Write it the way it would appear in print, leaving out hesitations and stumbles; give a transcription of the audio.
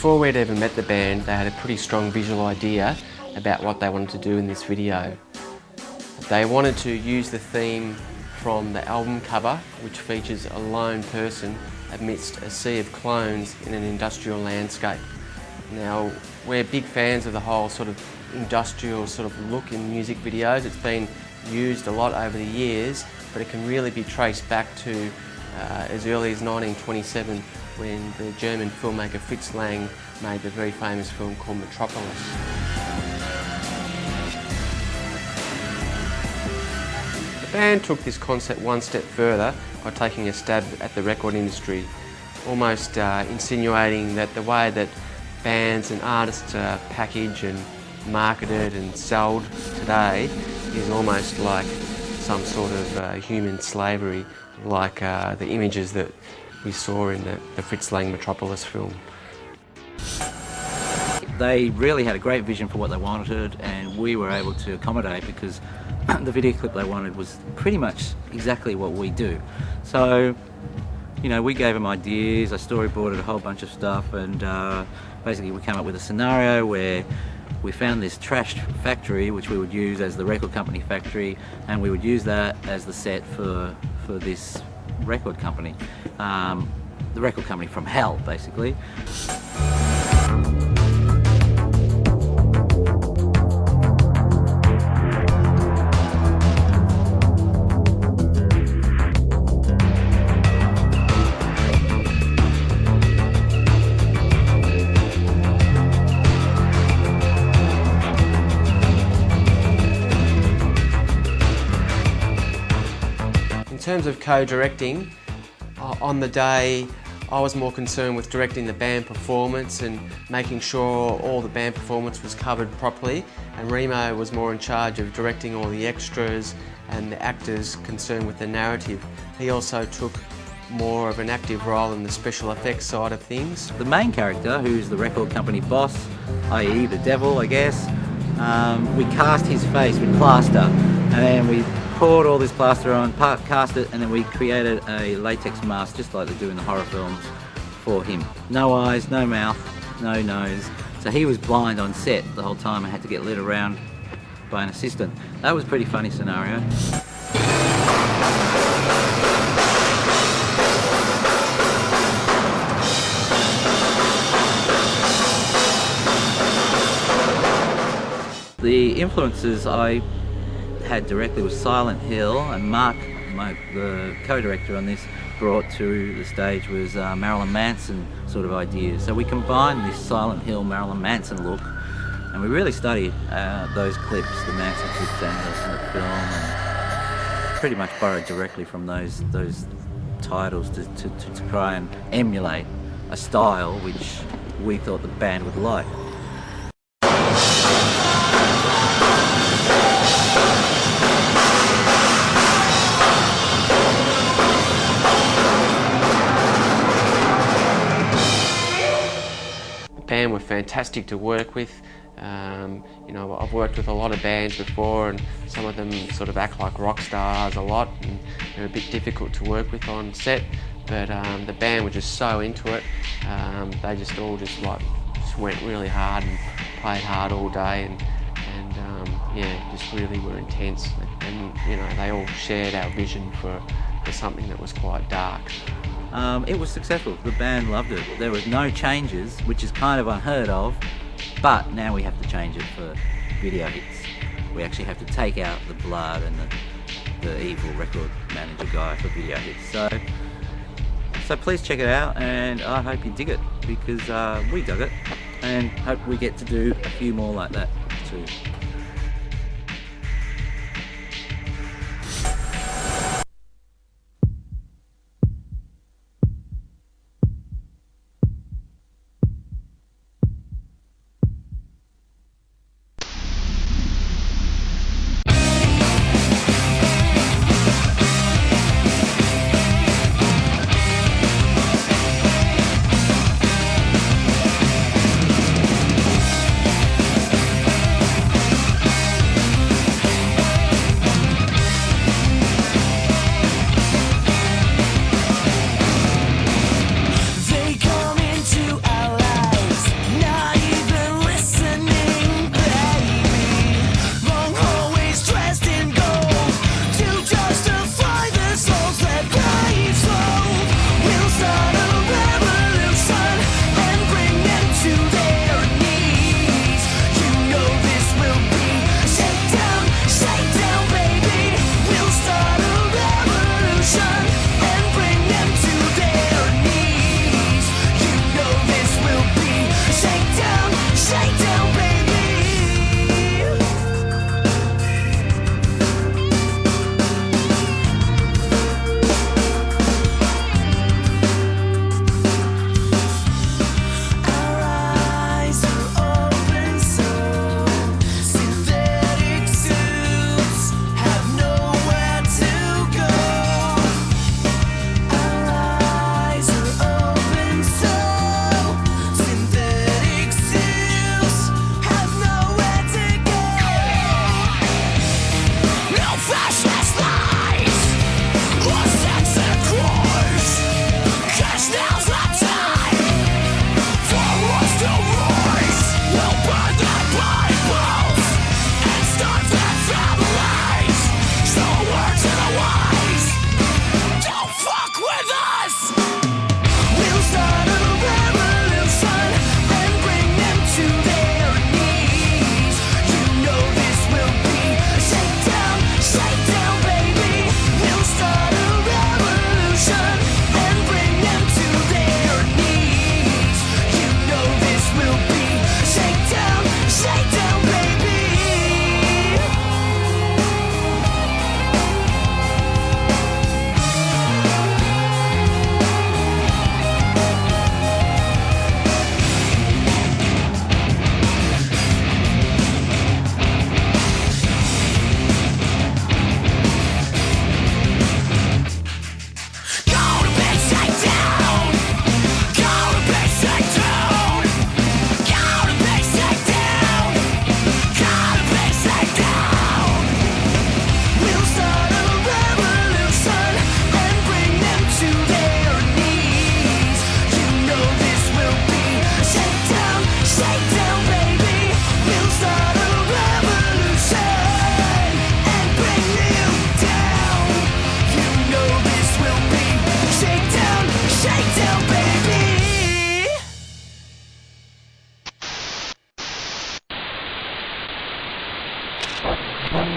Before we'd ever met the band, they had a pretty strong visual idea about what they wanted to do in this video. They wanted to use the theme from the album cover, which features a lone person amidst a sea of clones in an industrial landscape. Now, we're big fans of the whole sort of industrial sort of look in music videos. It's been used a lot over the years, but it can really be traced back to as early as 1927, when the German filmmaker Fritz Lang made the very famous film called Metropolis. The band took this concept one step further by taking a stab at the record industry, almost insinuating that the way that bands and artists are packaged and marketed and sold today is almost like some sort of human slavery, like the images that we saw in the Fritz Lang Metropolis film. They really had a great vision for what they wanted, and we were able to accommodate because the video clip they wanted was pretty much exactly what we do. So, you know, we gave them ideas, I storyboarded a whole bunch of stuff, and basically we came up with a scenario where we found this trashed factory which we would use as the record company factory, and we would use that as the set for this record company. The record company from hell, basically. In terms of co-directing, on the day I was more concerned with directing the band performance and making sure all the band performance was covered properly, and Remo was more in charge of directing all the extras and the actors concerned with the narrative. He also took more of an active role in the special effects side of things. The main character, who's the record company boss, i.e. the devil, I guess, we cast his face with plaster, and then we poured all this plaster on, cast it, and then we created a latex mask, just like they do in the horror films, for him. No eyes, no mouth, no nose. So he was blind on set the whole time and had to get led around by an assistant. That was a pretty funny scenario. The influences I had directly was Silent Hill, and Mark, the co-director on this, brought to the stage was Marilyn Manson sort of ideas. So we combined this Silent Hill Marilyn Manson look, and we really studied those clips, the Manson clips and the film, and pretty much borrowed directly from those titles to try and emulate a style which we thought the band would like. Band were fantastic to work with. You know, I've worked with a lot of bands before, and some of them sort of act like rock stars a lot, and they're a bit difficult to work with on set. But the band were just so into it. They just all just went really hard and played hard all day, and yeah, just really were intense. And you know, they all shared our vision for something that was quite dark. It was successful. The band loved it. There was no changes, which is kind of unheard of, but now we have to change it for video hits. We actually have to take out the blood and the evil record manager guy for video hits. So please check it out, and I hope you dig it, because we dug it, and hope we get to do a few more like that too. Bye.